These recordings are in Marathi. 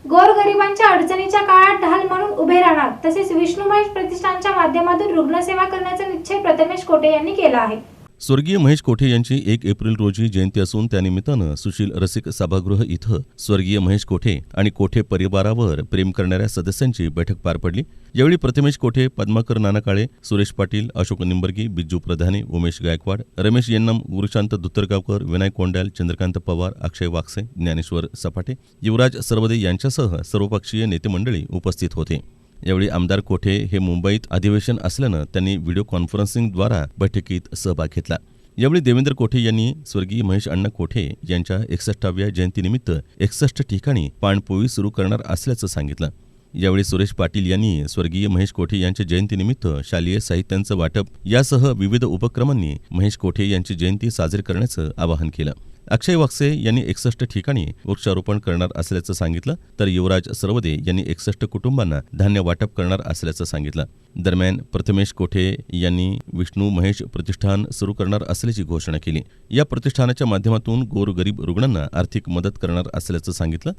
गोरगरिबांच्या अडचणीच्या काळात ढाल म्हणून उभे राहणार तसेच विष्णू महेश प्रतिष्ठानच्या माध्यमातून रुग्णसेवा करण्याचा निश्चय प्रथमेश कोठे यांनी केला आहे। स्वर्गीय महेश कोठे यांची 1 एप्रिल रोजी जयंती असून त्यानिमित्तानं सुशील रसिक सभागृह इथं स्वर्गीय महेश कोठे आणि कोठे परिवारावर प्रेम करणाऱ्या सदस्यांची बैठक पार पडली। यावेळी प्रथमेश कोठे, पद्माकर नानाकाळे, सुरेश पाटील, अशोक निंबर्गी, बिज्जू प्रधाने, उमेश गायकवाड, रमेश येन्नम, गुरुशांत दुत्तरगावकर, विनायक कोंडाल, चंद्रकांत पवार, अक्षय वाकसे, ज्ञानेश्वर सपाटे, युवराज सरवदे यांच्यासह सर्वपक्षीय नेते मंडळी उपस्थित होते। यावेळी आमदार कोठे हे मुंबईत अधिवेशन असल्यानं त्यांनी व्हिडिओ कॉन्फरन्सिंगद्वारा बैठकीत सहभाग घेतला। यावेळी देवेंद्र कोठे यांनी स्वर्गीय महेश अण्णा कोठे यांच्या 61व्या जयंतीनिमित्त 61 ठिकाणी पाणपोई सुरू करणार असल्याचं सांगितलं। यावेळी सुरेश पाटील यांनी स्वर्गीय महेश कोठे यांच्या जयंतीनिमित्त शालेय साहित्यांचं वाटप यासह विविध उपक्रमांनी महेश कोठे यांची जयंती साजरी करण्याचं आवाहन केलं। अक्षय वाकसे यांनी 61 ठिकाणी वृक्षारोपण करणार असल्याचं सांगितलं, तर युवराज सरवदे यांनी 61 कुटुंबांना धान्य वाटप करणार असल्याचं सांगितलं। दरम्यान प्रथमेश कोठे यांनी विष्णू महेश प्रतिष्ठान सुरू करणार असल्याची घोषणा केली। या प्रतिष्ठानाच्या माध्यमातून गोरगरीब रुग्णांना आर्थिक मदत करणार असल्याचं सांगितलं।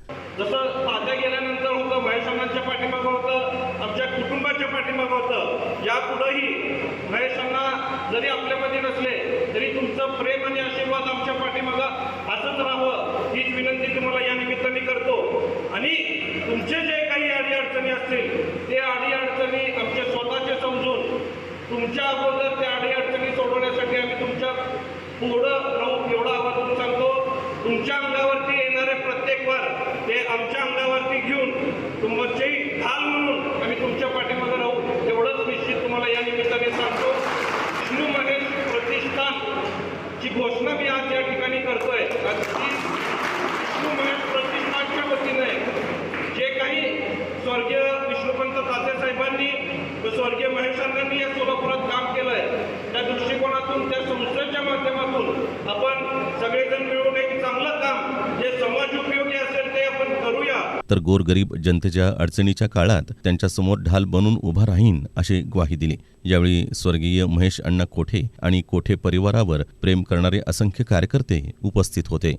यापुढेही महेशांना जरी आपल्यामध्ये नसले तरी तुमचं प्रेम आणि आशीर्वाद आमच्या पाठीमागं असंच राहावं हीच विनंती तुम्हाला या निमित्ताने करतो। आणि तुमचे जे काही अडीअडचणी असतील ते अडीअडचणी आमच्या स्वतःचे समजून तुमच्या अगोदर त्या अडीअडचणी सोडवण्यासाठी आम्ही तुमच्या पुढं राहू एवढा आवाज सांगतो। तुमच्या अंगावरती येणारे प्रत्येक वार ते आमच्या अंगावरती घेऊन तुमचे ढाल म्हणून आम्ही तुमच्या पाठीमागे राहू एवढंच निश्चित तुम्हाला या निमित्ताने सांगतो। विष्णू महेश प्रतिष्ठानची घोषणा मी आज या ठिकाणी करतोय। विष्णू महेश प्रतिष्ठानच्या वतीने जे काही स्वर्गीय विष्णुपंत तात्यासाहेबांनी व स्वर्गीय महेशांनी या सोलापुरात काम केलंय त्या दृष्टिकोनातून त्या संस्थेच्या माध्यमातून आपण सगळेजण मिळून एक चांगलं काम जे समाज उपयोगी असेल ते आपण करूया। तर गोरगरीब जनतेच्या अडचणीच्या काळात त्यांच्यासमोर ढाल बनून उभा राहीन अशी ग्वाही दिली। यावेळी स्वर्गीय महेश अण्णा कोठे आणि कोठे परिवारावर प्रेम करणारे असंख्य कार्यकर्ते उपस्थित होते।